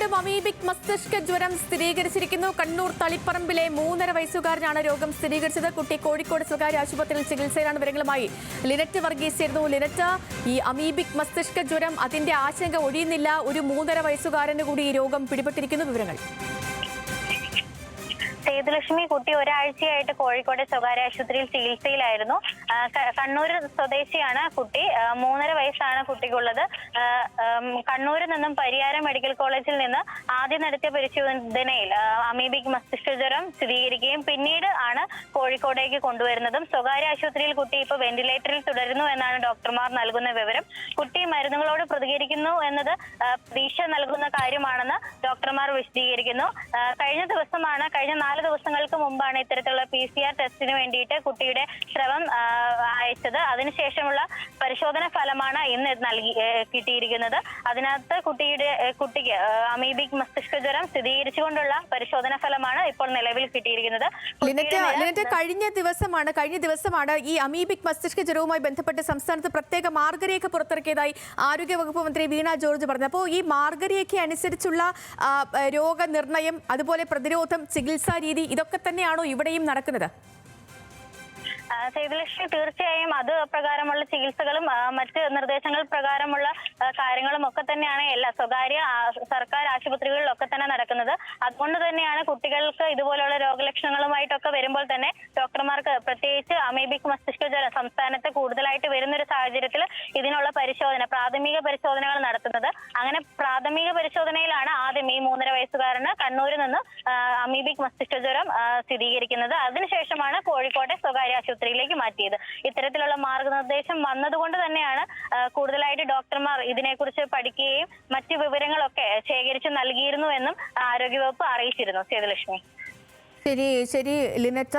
വീണ്ടും അമീബിക് മസ്തിഷ്ക ജ്വരം സ്ഥിരീകരിച്ചിരിക്കുന്നു. കണ്ണൂർ തളിപ്പറമ്പിലെ 3.5 വയസ്സുകാരനാണ് രോഗം സ്ഥിരീകരിച്ചത്. കുട്ടി കോഴിക്കോട് സ്വകാര്യ ആശുപത്രിയിൽ ചികിത്സയിലാണ്. വിവരങ്ങളുമായി ലിനറ്റ് വർഗീസ് ചേരുന്നു. ലിനറ്റ്, ഈ അമീബിക് മസ്തിഷ്ക ജ്വരം അതിന്റെ ആശങ്ക ഒഴിയുന്നില്ല. ഒരു 3.5 വയസ്സുകാരന് കൂടി ഈ രോഗം പിടിപെട്ടിരിക്കുന്നു. വിവരങ്ങൾ. സേതുലക്ഷ്മി, കുട്ടി ഒരാഴ്ചയായിട്ട് കോഴിക്കോട് സ്വകാര്യ ആശുപത്രിയിൽ ചികിത്സയിലായിരുന്നു. കണ്ണൂർ സ്വദേശിയാണ് കുട്ടി. 3.5 വയസ്സാണ് കുട്ടിക്കുള്ളത്. കണ്ണൂരിൽ നിന്നും പരിയാരം മെഡിക്കൽ കോളേജിൽ നിന്ന് ആദ്യം നടത്തിയ പരിശോധനയിൽ അമീബിക് മസ്തിഷ്ക ജ്വരം സ്ഥിരീകരിക്കുകയും പിന്നീട് ആണ് കോഴിക്കോടേക്ക് കൊണ്ടുവരുന്നതും. സ്വകാര്യ ആശുപത്രിയിൽ കുട്ടി ഇപ്പോൾ വെന്റിലേറ്ററിൽ തുടരുന്നു എന്നാണ് ഡോക്ടർമാർ നൽകുന്ന വിവരം. കുട്ടി മരുന്നുകളോട് പ്രതികരിക്കുന്നു എന്നത് പ്രതീക്ഷ നൽകുന്ന കാര്യമാണെന്ന് ഡോക്ടർമാർ വിശദീകരിക്കുന്നു. കഴിഞ്ഞ 4 ദിവസങ്ങൾക്ക് മുമ്പാണ് ഇത്തരത്തിലുള്ള PCR ടെസ്റ്റിന് വേണ്ടിയിട്ട് കുട്ടിയുടെ സ്രവം അയച്ചത്. അതിനുശേഷമുള്ള പരിശോധന ഫലമാണ് ഇന്ന് കിട്ടിയിരിക്കുന്നത്. അതിനകത്ത് കുട്ടിക്ക് അമീബിക് മസ്തിഷ്ക ജ്വരം സ്ഥിരീകരിച്ചുകൊണ്ടുള്ള പരിശോധന ഫലമാണ് ഇപ്പോൾ നിലവിൽ കിട്ടിയിരിക്കുന്നത്. കഴിഞ്ഞ ദിവസമാണ് ഈ അമീബിക് മസ്തിഷ്ക ജ്വരവുമായി ബന്ധപ്പെട്ട് സംസ്ഥാനത്ത് പ്രത്യേക മാർഗരേഖ പുറത്തിറക്കിയതായി ആരോഗ്യവകുപ്പ് മന്ത്രി വീണ ജോർജ് പറഞ്ഞു. അപ്പോൾ ഈ മാർഗരേഖ അനുസരിച്ചുള്ള രോഗനിർണയം, അതുപോലെ പ്രതിരോധം, ചികിത്സാ രീതി, ഇതൊക്കെ തന്നെയാണോ ഇവിടെയും നടക്കുന്നത്? സേതുലക്ഷ്മി, തീർച്ചയായും അത് പ്രകാരമുള്ള ചികിത്സകളും മറ്റ് നിർദ്ദേശങ്ങൾ പ്രകാരമുള്ള കാര്യങ്ങളും ഒക്കെ തന്നെയാണ് എല്ലാ സ്വകാര്യ സർക്കാർ ആശുപത്രികളിലൊക്കെ തന്നെ നടക്കുന്നത്. അതുകൊണ്ട് തന്നെയാണ് കുട്ടികൾക്ക് ഇതുപോലുള്ള രോഗലക്ഷണങ്ങളുമായിട്ടൊക്കെ വരുമ്പോൾ തന്നെ ഡോക്ടർമാർക്ക്, പ്രത്യേകിച്ച് അമീബിക് മസ്തിഷ്ക ജ്വരം സംസ്ഥാനത്ത് കൂടുതലായിട്ട് വരുന്നൊരു സാഹചര്യത്തിൽ ഇതിനുള്ള പ്രാഥമിക പരിശോധനകൾ നടത്തുന്നത്. അങ്ങനെ പ്രാഥമിക പരിശോധനയിലാണ് ആദ്യം ഈ 3.5 വയസ്സുകാരന് കണ്ണൂരിൽ നിന്ന് അമീബിക് മസ്തിഷ്ക ജ്വരം സ്ഥിരീകരിക്കുന്നത്. അതിനുശേഷമാണ് കോഴിക്കോട്ടെ സ്വകാര്യ ആശുപത്രിയിലേക്ക് മാറ്റിയത്. ഇത്തരത്തിലുള്ള മാർഗനിർദ്ദേശം വന്നതുകൊണ്ട് തന്നെയാണ് കൂടുതലായിട്ട് ഡോക്ടർമാർ ഇതിനെക്കുറിച്ച് പഠിക്കുകയും മറ്റു വിവരങ്ങളൊക്കെ ശേഖരിച്ചു നൽകിയിരുന്നുവെന്നും ആരോഗ്യവകുപ്പ് അറിയിച്ചിരുന്നു. സേതുലക്ഷ്മി. ശരി ലിനറ്റ.